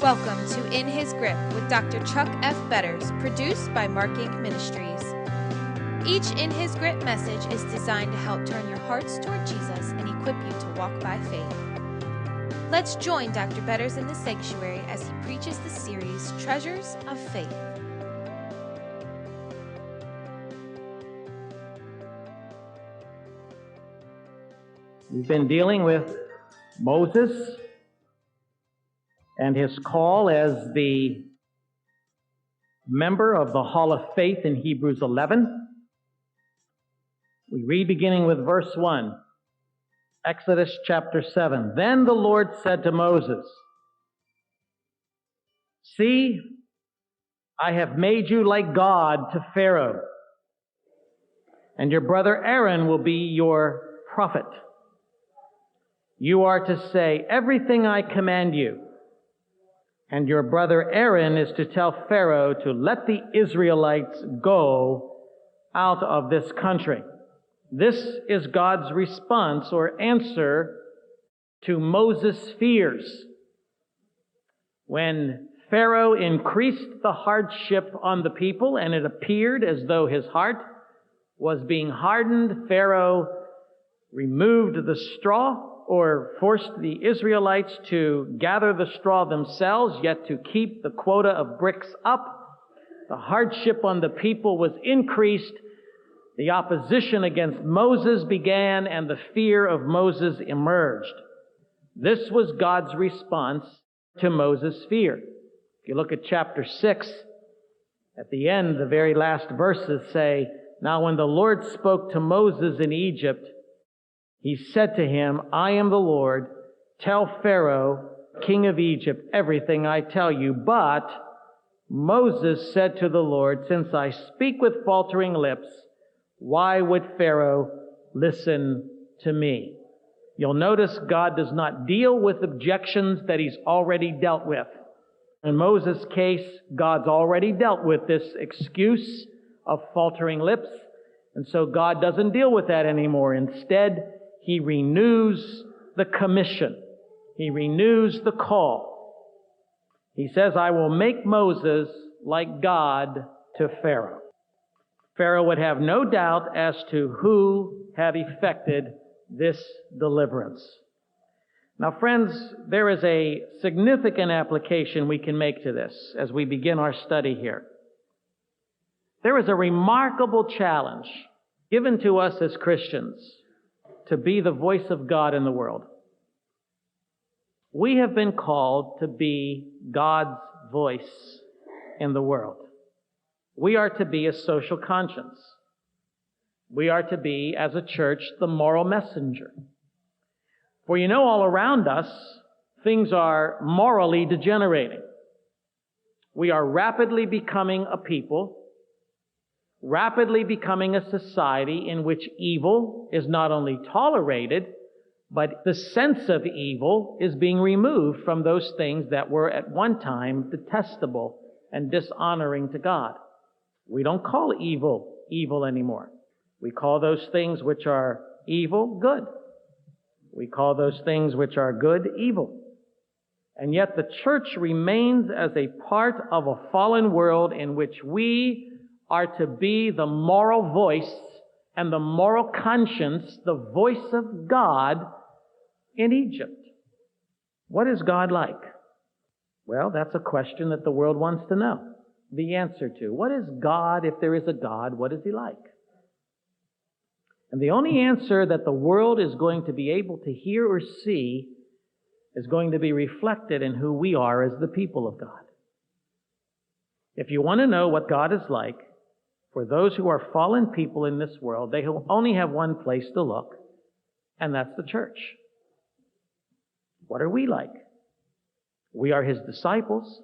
Welcome to In His Grip with Dr. Chuck F. Betters, produced by Mark Inc. Ministries. Each In His Grip message is designed to help turn your hearts toward Jesus and equip you to walk by faith. Let's join Dr. Betters in the sanctuary as he preaches the series, Treasures of Faith. We've been dealing with Moses and his call as the member of the Hall of Faith in Hebrews 11. We read beginning with verse 1, Exodus chapter 7. Then the Lord said to Moses, "See, I have made you like God to Pharaoh, and your brother Aaron will be your prophet. You are to say everything I command you, and your brother Aaron is to tell Pharaoh to let the Israelites go out of this country." This is God's response or answer to Moses' fears. When Pharaoh increased the hardship on the people and it appeared as though his heart was being hardened, Pharaoh removed the straw or forced the Israelites to gather the straw themselves, yet to keep the quota of bricks up. The hardship on the people was increased. The opposition against Moses began, and the fear of Moses emerged. This was God's response to Moses' fear. If you look at chapter 6, at the end, the very last verses say, "Now when the Lord spoke to Moses in Egypt, He said to him, I am the Lord. Tell Pharaoh, king of Egypt, everything I tell you." But Moses said to the Lord, "Since I speak with faltering lips, why would Pharaoh listen to me?" You'll notice God does not deal with objections that He's already dealt with. In Moses' case, God's already dealt with this excuse of faltering lips, and so God doesn't deal with that anymore. Instead, He renews the commission. He renews the call. He says, "I will make Moses like God to Pharaoh." Pharaoh would have no doubt as to who had effected this deliverance. Now, friends, there is a significant application we can make to this as we begin our study here. There is a remarkable challenge given to us as Christians to be the voice of God in the world. We have been called to be God's voice in the world. We are to be a social conscience. We are to be, as a church, the moral messenger. For you know, all around us, things are morally degenerating. We are rapidly becoming a people, rapidly becoming a society in which evil is not only tolerated, but the sense of evil is being removed from those things that were at one time detestable and dishonoring to God. We don't call evil evil anymore. We call those things which are evil good. We call those things which are good evil. And yet the church remains as a part of a fallen world in which we are to be the moral voice and the moral conscience, the voice of God in Egypt. What is God like? Well, that's a question that the world wants to know the answer to. What is God? If there is a God, what is He like? And the only answer that the world is going to be able to hear or see is going to be reflected in who we are as the people of God. If you want to know what God is like, for those who are fallen people in this world, they only have one place to look, and that's the church. What are we like? We are His disciples.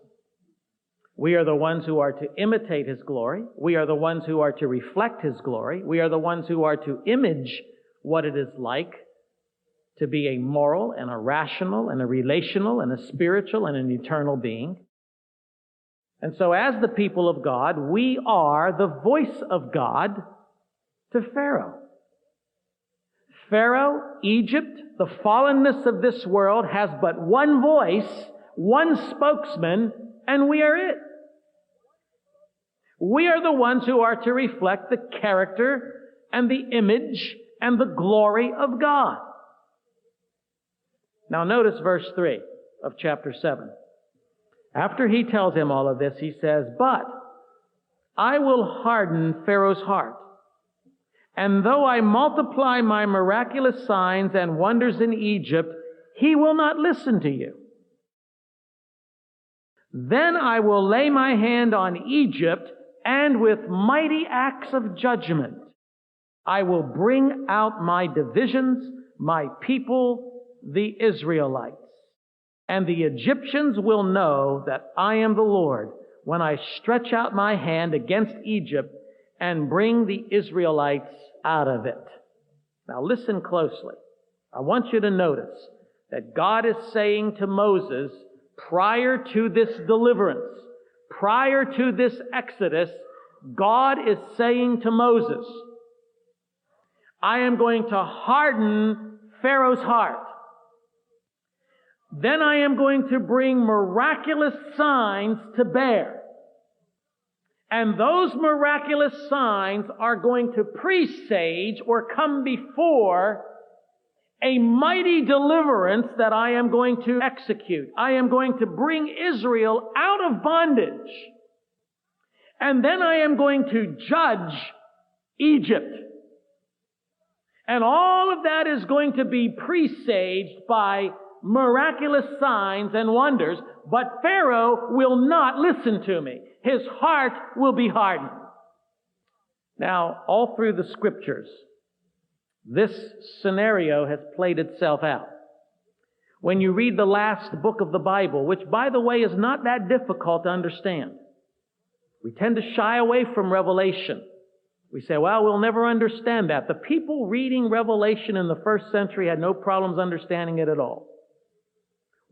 We are the ones who are to imitate His glory. We are the ones who are to reflect His glory. We are the ones who are to image what it is like to be a moral and a rational and a relational and a spiritual and an eternal being. And so as the people of God, we are the voice of God to Pharaoh. Pharaoh, Egypt, the fallenness of this world has but one voice one spokesman, and we are it. We are the ones who are to reflect the character and the image and the glory of God. Now notice verse 3 of chapter 7. After he tells him all of this, he says, "But I will harden Pharaoh's heart. And though I multiply my miraculous signs and wonders in Egypt, he will not listen to you. Then I will lay my hand on Egypt, and with mighty acts of judgment, I will bring out my divisions, my people, the Israelites. And the Egyptians will know that I am the Lord when I stretch out my hand against Egypt and bring the Israelites out of it." Now listen closely. I want you to notice that God is saying to Moses, prior to this deliverance, prior to this exodus, God is saying to Moses, "I am going to harden Pharaoh's heart. Then I am going to bring miraculous signs to bear. And those miraculous signs are going to presage or come before a mighty deliverance that I am going to execute. I am going to bring Israel out of bondage. And then I am going to judge Egypt. And all of that is going to be presaged by miraculous signs and wonders, but Pharaoh will not listen to me. His heart will be hardened." Now, all through the scriptures, this scenario has played itself out. When you read the last book of the Bible, which, by the way, is not that difficult to understand, we tend to shy away from Revelation. We say, well, we'll never understand that. The people reading Revelation in the first century had no problems understanding it at all.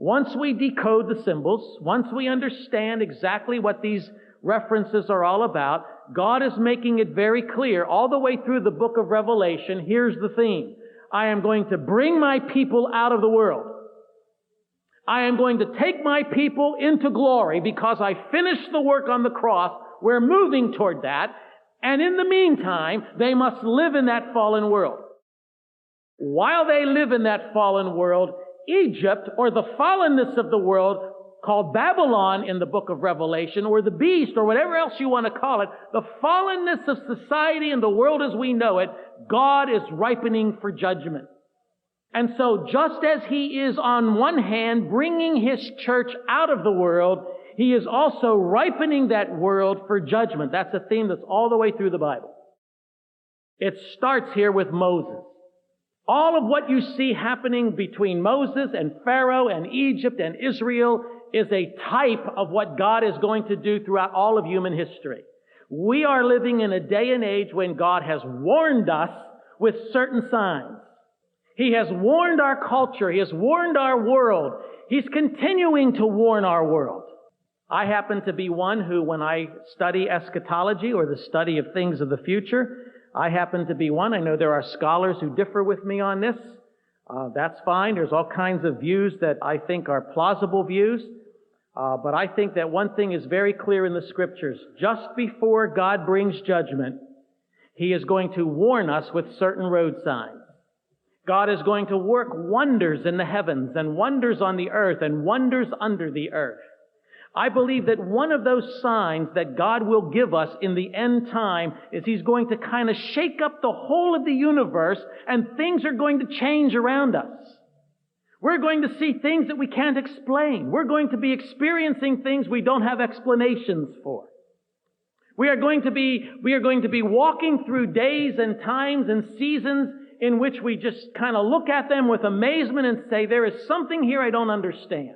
Once we decode the symbols, once we understand exactly what these references are all about, God is making it very clear all the way through the book of Revelation. Here's the theme. I am going to bring my people out of the world. I am going to take my people into glory because I finished the work on the cross. We're moving toward that. And in the meantime, they must live in that fallen world. While they live in that fallen world, Egypt, or the fallenness of the world, called Babylon in the book of Revelation, or the beast, or whatever else you want to call it, the fallenness of society and the world as we know it, God is ripening for judgment. And so just as He is on one hand bringing His church out of the world, He is also ripening that world for judgment. That's a theme that's all the way through the Bible. It starts here with Moses. All of what you see happening between Moses and Pharaoh and Egypt and Israel is a type of what God is going to do throughout all of human history. We are living in a day and age when God has warned us with certain signs. He has warned our culture. He has warned our world. He's continuing to warn our world. I happen to be one who, when I study eschatology or the study of things of the future, I happen to be one. I know there are scholars who differ with me on this. That's fine. There's all kinds of views that I think are plausible views. But I think that one thing is very clear in the Scriptures. Just before God brings judgment, He is going to warn us with certain road signs. God is going to work wonders in the heavens and wonders on the earth and wonders under the earth. I believe that one of those signs that God will give us in the end time is He's going to kind of shake up the whole of the universe, and things are going to change around us. We're going to see things that we can't explain. We're going to be experiencing things we don't have explanations for. We are going to be walking through days and times and seasons in which we just kind of look at them with amazement and say, there is something here I don't understand.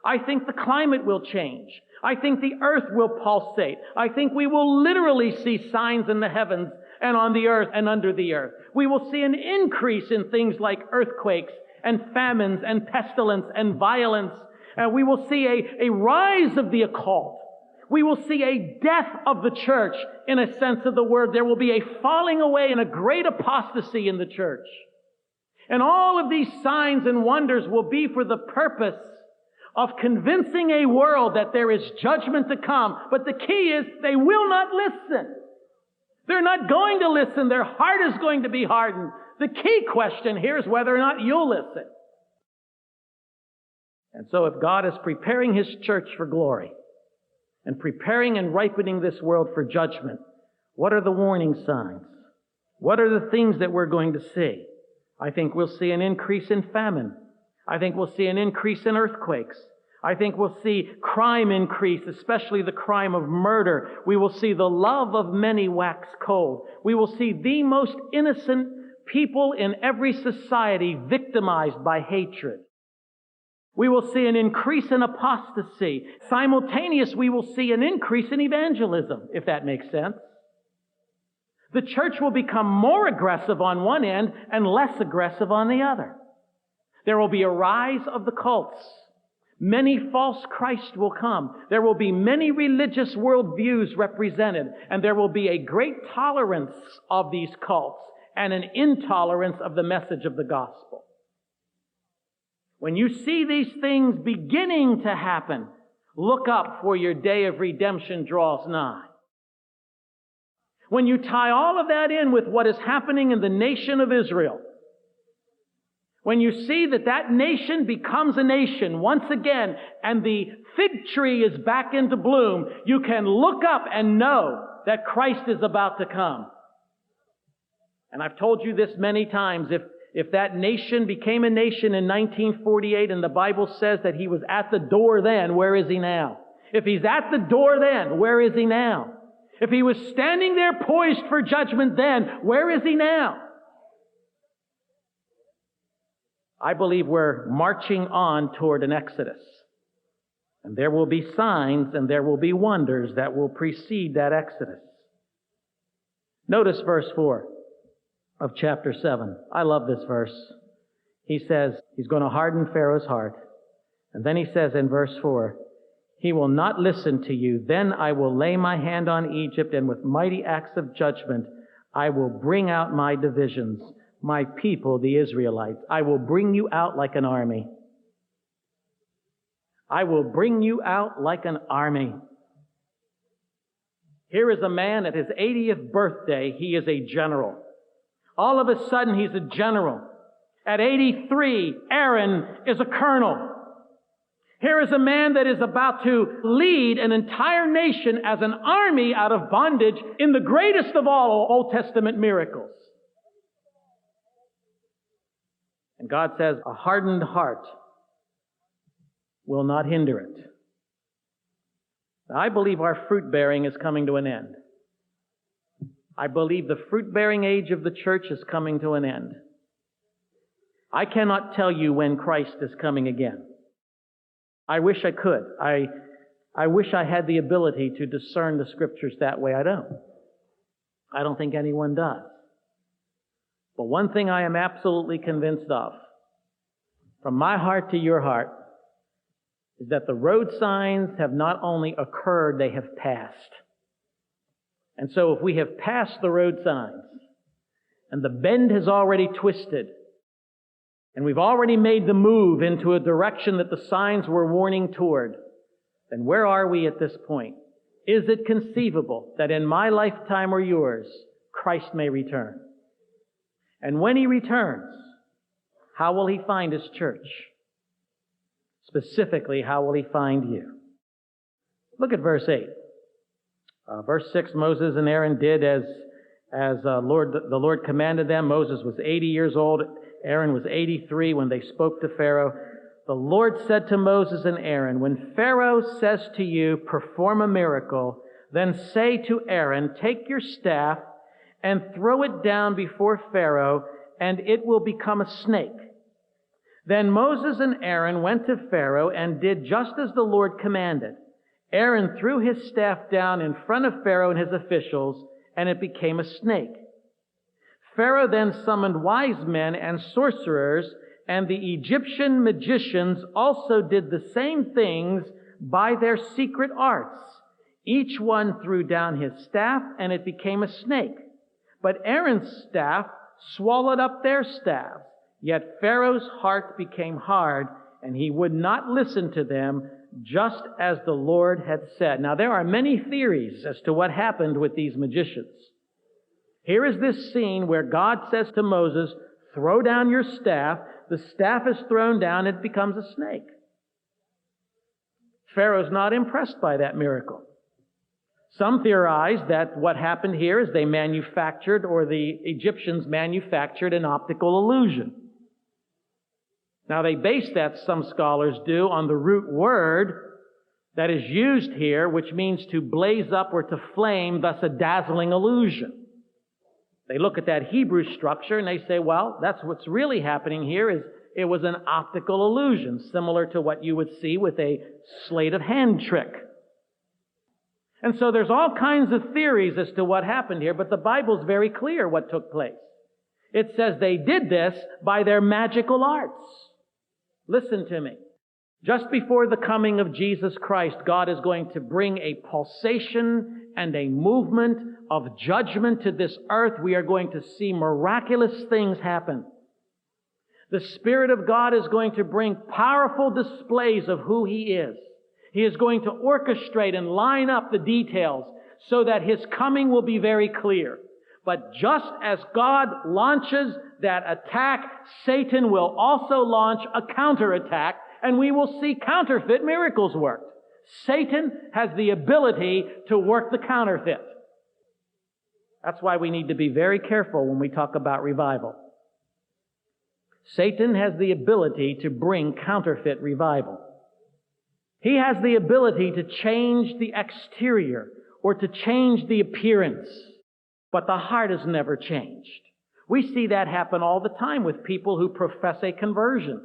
I think the climate will change. I think the earth will pulsate. I think we will literally see signs in the heavens and on the earth and under the earth. We will see an increase in things like earthquakes and famines and pestilence and violence. We will see a rise of the occult. We will see a death of the church in a sense of the word. There will be a falling away and a great apostasy in the church. And all of these signs and wonders will be for the purpose of convincing a world that there is judgment to come. But the key is they will not listen. They're not going to listen. Their heart is going to be hardened. The key question here is whether or not you'll listen. And so if God is preparing His church for glory and preparing and ripening this world for judgment, what are the warning signs? What are the things that we're going to see? I think we'll see an increase in famine. I think we'll see an increase in earthquakes. I think we'll see crime increase, especially the crime of murder. We will see the love of many wax cold. We will see the most innocent people in every society victimized by hatred. We will see an increase in apostasy. Simultaneous, we will see an increase in evangelism, if that makes sense. The church will become more aggressive on one end and less aggressive on the other. There will be a rise of the cults. Many false Christs will come. There will be many religious worldviews represented, and there will be a great tolerance of these cults and an intolerance of the message of the gospel. When you see these things beginning to happen, look up, for your day of redemption draws nigh. When you tie all of that in with what is happening in the nation of Israel, when you see that that nation becomes a nation once again and the fig tree is back into bloom, you can look up and know that Christ is about to come. And I've told you this many times, if that nation became a nation in 1948 and the Bible says that He was at the door then, where is He now? If He's at the door then, where is He now? If He was standing there poised for judgment then, where is He now? I believe we're marching on toward an exodus. And there will be signs and there will be wonders that will precede that exodus. Notice verse 4 of chapter 7. I love this verse. He says He's going to harden Pharaoh's heart. And then He says in verse 4, He will not listen to you. Then I will lay my hand on Egypt, and with mighty acts of judgment I will bring out my divisions, my people, the Israelites. I will bring you out like an army. I will bring you out like an army. Here is a man at his 80th birthday. He is a general. All of a sudden, he's a general. At 83, Aaron is a colonel. Here is a man that is about to lead an entire nation as an army out of bondage in the greatest of all Old Testament miracles. And God says, a hardened heart will not hinder it. Now, I believe our fruit bearing is coming to an end. I believe the fruit bearing age of the church is coming to an end. I cannot tell you when Christ is coming again. I wish I could. I wish I had the ability to discern the Scriptures that way. I don't. I don't think anyone does. But one thing I am absolutely convinced of, from my heart to your heart, is that the road signs have not only occurred, they have passed. And so if we have passed the road signs, and the bend has already twisted, and we've already made the move into a direction that the signs were warning toward, then where are we at this point? Is it conceivable that in my lifetime or yours, Christ may return? And when He returns, how will He find His church? Specifically, how will He find you? Look at verse 8. Verse 6, Moses and Aaron did as the Lord commanded them. Moses was 80 years old. Aaron was 83 when they spoke to Pharaoh. The Lord said to Moses and Aaron, when Pharaoh says to you, perform a miracle, then say to Aaron, take your staff and throw it down before Pharaoh, and it will become a snake. Then Moses and Aaron went to Pharaoh and did just as the Lord commanded. Aaron threw his staff down in front of Pharaoh and his officials, and it became a snake. Pharaoh then summoned wise men and sorcerers, and the Egyptian magicians also did the same things by their secret arts. Each one threw down his staff, and it became a snake. But Aaron's staff swallowed up their staffs. Yet Pharaoh's heart became hard, and he would not listen to them, just as the Lord had said. Now, there are many theories as to what happened with these magicians. Here is this scene where God says to Moses, throw down your staff. The staff is thrown down, it becomes a snake. Pharaoh's not impressed by that miracle. Some theorize that what happened here is they manufactured, or the Egyptians manufactured, an optical illusion. Now they base that, some scholars do, on the root word that is used here, which means to blaze up or to flame, thus a dazzling illusion. They look at that Hebrew structure and they say, well, that's what's really happening here, is it was an optical illusion, similar to what you would see with a sleight of hand trick. And so there's all kinds of theories as to what happened here, but the Bible's very clear what took place. It says they did this by their magical arts. Listen to me. Just before the coming of Jesus Christ, God is going to bring a pulsation and a movement of judgment to this earth. We are going to see miraculous things happen. The Spirit of God is going to bring powerful displays of who He is. He is going to orchestrate and line up the details so that His coming will be very clear. But just as God launches that attack, Satan will also launch a counterattack, and we will see counterfeit miracles worked. Satan has the ability to work the counterfeit. That's why we need to be very careful when we talk about revival. Satan has the ability to bring counterfeit revival. He has the ability to change the exterior or to change the appearance, but the heart is never changed. We see that happen all the time with people who profess a conversion.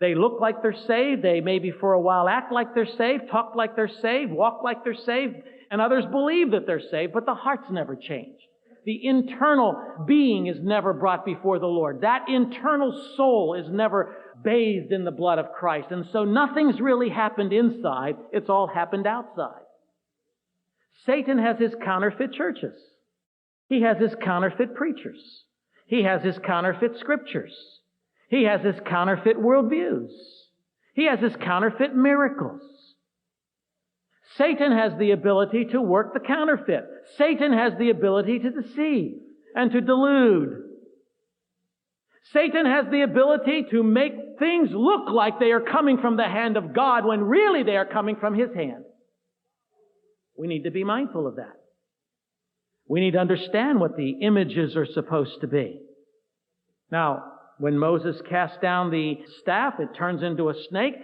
They look like they're saved. They maybe for a while act like they're saved, talk like they're saved, walk like they're saved, and others believe that they're saved, but the heart's never changed. The internal being is never brought before the Lord. That internal soul is never bathed in the blood of Christ. And so nothing's really happened inside. It's all happened outside. Satan has his counterfeit churches. He has his counterfeit preachers. He has his counterfeit scriptures. He has his counterfeit worldviews. He has his counterfeit miracles. Satan has the ability to work the counterfeit. Satan has the ability to deceive and to delude. Satan has the ability to make things look like they are coming from the hand of God when really they are coming from His hand. We need to be mindful of that. We need to understand what the images are supposed to be. Now, when Moses casts down the staff, it turns into a snake.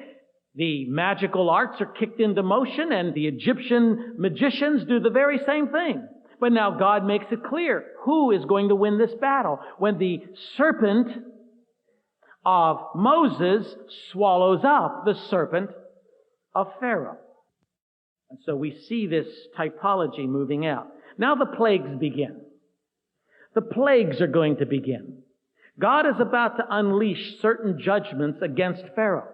The magical arts are kicked into motion, and the Egyptian magicians do the very same thing. But now God makes it clear who is going to win this battle. When the serpent of Moses swallows up the serpent of Pharaoh. And so we see this typology moving out. Now the plagues begin. The plagues are going to begin. God is about to unleash certain judgments against Pharaoh.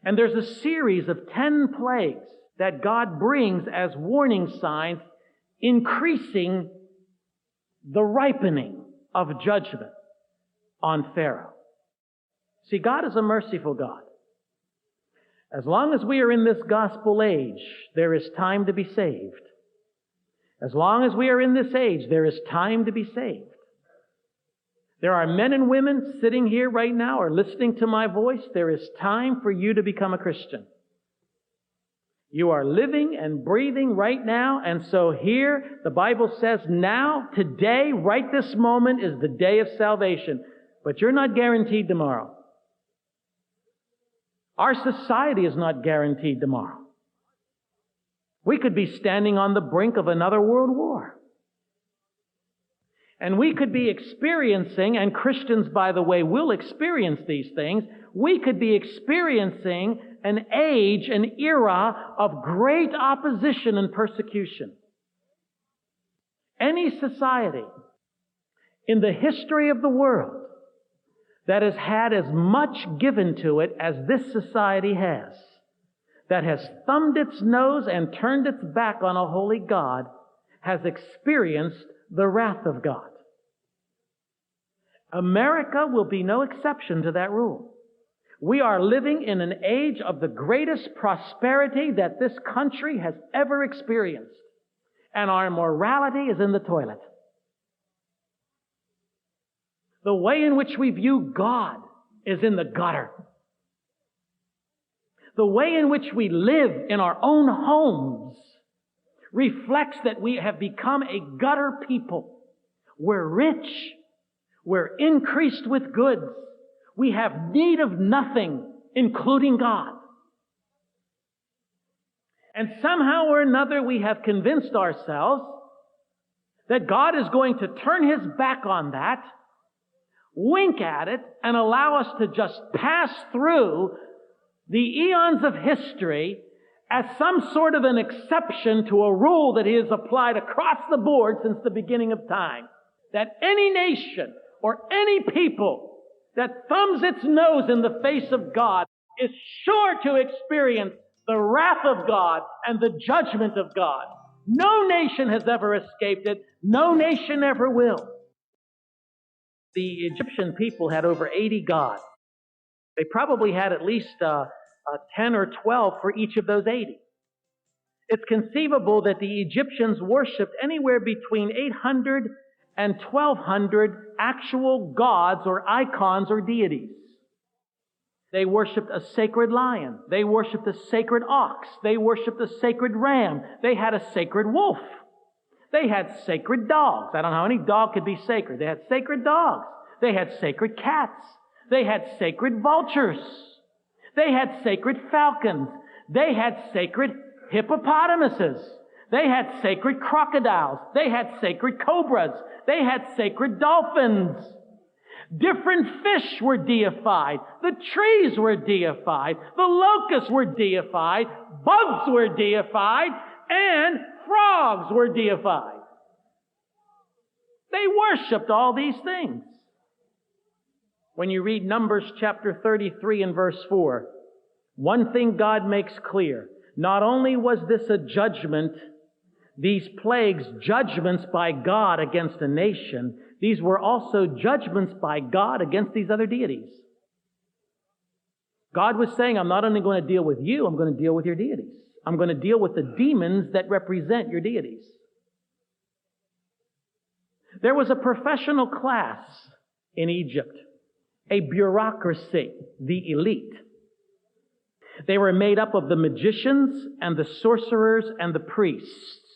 And there's a series of 10 plagues that God brings as warning signs, increasing the ripening of judgment on Pharaoh. See, God is a merciful God. As long as we are in this gospel age, there is time to be saved. As long as we are in this age, there is time to be saved. There are men and women sitting here right now or listening to my voice. There is time for you to become a Christian. You are living and breathing right now, and so here the Bible says now, today, right this moment is the day of salvation. But you're not guaranteed tomorrow. Our society is not guaranteed tomorrow. We could be standing on the brink of another world war. And we could be experiencing, and Christians, by the way, will experience these things, we could be experiencing an age, an era of great opposition and persecution. Any society in the history of the world that has had as much given to it as this society has, that has thumbed its nose and turned its back on a holy God, has experienced the wrath of God. America will be no exception to that rule. We are living in an age of the greatest prosperity that this country has ever experienced. And our morality is in the toilet. The way in which we view God is in the gutter. The way in which we live in our own homes reflects that we have become a gutter people. We're rich. We're increased with goods. We have need of nothing, including God. And somehow or another we have convinced ourselves that God is going to turn His back on that, wink at it, and allow us to just pass through the eons of history as some sort of an exception to a rule that He has applied across the board since the beginning of time. That any nation or any people that thumbs its nose in the face of God is sure to experience the wrath of God and the judgment of God. No nation has ever escaped it. No nation ever will. The Egyptian people had over 80 gods. They probably had at least 10 or 12 for each of those 80. It's conceivable that the Egyptians worshipped anywhere between 800 and 1,200 actual gods or icons or deities. They worshipped a sacred lion. They worshipped a sacred ox. They worshipped a sacred ram. They had a sacred wolf. They had sacred dogs. I don't know how any dog could be sacred. They had sacred dogs. They had sacred cats. They had sacred vultures. They had sacred falcons. They had sacred hippopotamuses. They had sacred crocodiles. They had sacred cobras. They had sacred dolphins. Different fish were deified. The trees were deified. The locusts were deified. Bugs were deified. And frogs were deified. They worshipped all these things. When you read Numbers chapter 33 and verse 4, one thing God makes clear. Not only was this a judgment, these plagues, judgments by God against a nation, these were also judgments by God against these other deities. God was saying, I'm not only going to deal with you, I'm going to deal with your deities. I'm going to deal with the demons that represent your deities. There was a professional class in Egypt, a bureaucracy, the elite. They were made up of the magicians and the sorcerers and the priests.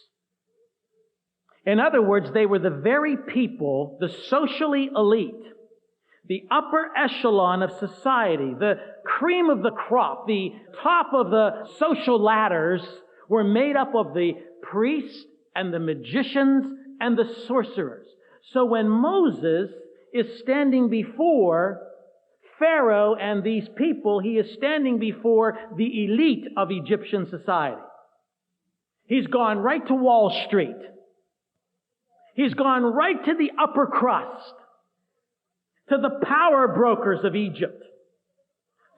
In other words, they were the very people, the socially elite, the upper echelon of society, the cream of the crop, the top of the social ladders were made up of the priests and the magicians and the sorcerers. So when Moses is standing before Pharaoh and these people, he is standing before the elite of Egyptian society. He's gone right to Wall Street. He's gone right to the upper crust, to the power brokers of Egypt,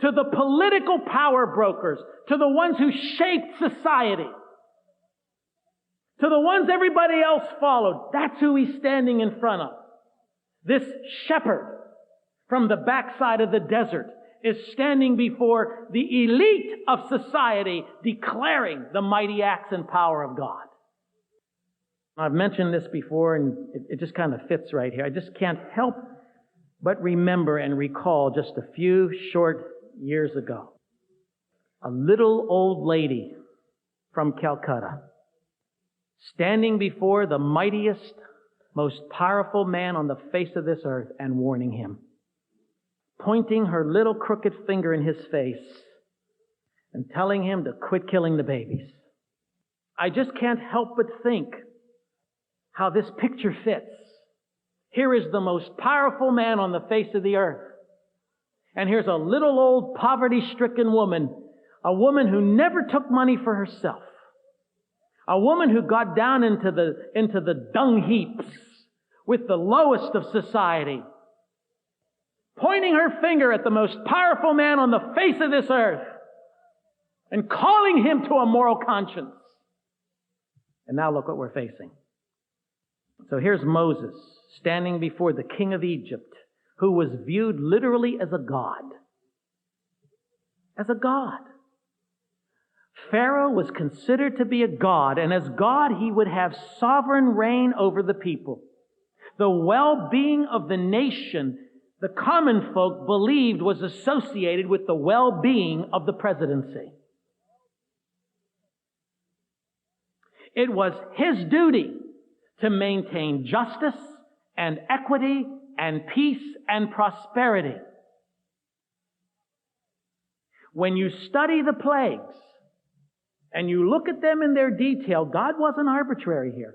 to the political power brokers, to the ones who shaped society, to the ones everybody else followed. That's who he's standing in front of. This shepherd from the backside of the desert is standing before the elite of society, declaring the mighty acts and power of God. I've mentioned this before, and it just kind of fits right here. I just can't help but remember and recall just a few short years ago. A little old lady from Calcutta, standing before the mightiest, most powerful man on the face of this earth and warning him, pointing her little crooked finger in his face and telling him to quit killing the babies. I just can't help but think how this picture fits. Here is the most powerful man on the face of the earth. And here's a little old poverty-stricken woman, a woman who never took money for herself, a woman who got down into the dung heaps with the lowest of society, pointing her finger at the most powerful man on the face of this earth and calling him to a moral conscience. And now look what we're facing. So here's Moses standing before the king of Egypt, who was viewed literally as a god. as a god. Pharaoh was considered to be a god, and as God, he would have sovereign reign over the people. The well-being of the nation, the common folk believed, was associated with the well-being of the presidency. It was his duty to maintain justice and equity and peace and prosperity. When you study the plagues and you look at them in their detail, God wasn't arbitrary here.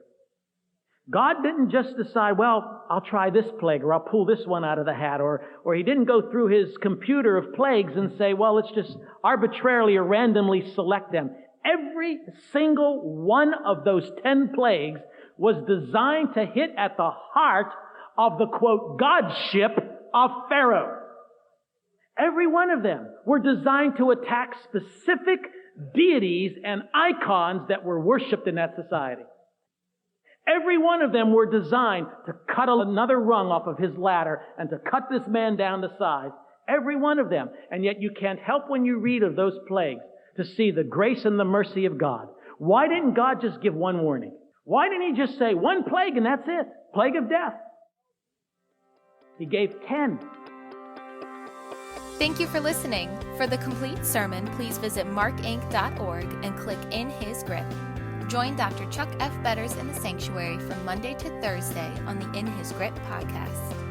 God didn't just decide, well, I'll try this plague, or I'll pull this one out of the hat, or he didn't go through his computer of plagues and say, well, let's just arbitrarily or randomly select them. Every single one of those 10 plagues was designed to hit at the heart of the, quote, godship of Pharaoh. Every one of them were designed to attack specific deities and icons that were worshipped in that society. Every one of them were designed to cut another rung off of his ladder and to cut this man down to size. Every one of them. And yet you can't help when you read of those plagues to see the grace and the mercy of God. Why didn't God just give one warning? Why didn't he just say one plague and that's it? Plague of death. He gave 10. Thank you for listening. For the complete sermon, please visit markinc.org and click In His Grip. Join Dr. Chuck F. Betters in the sanctuary from Monday to Thursday on the In His Grip podcast.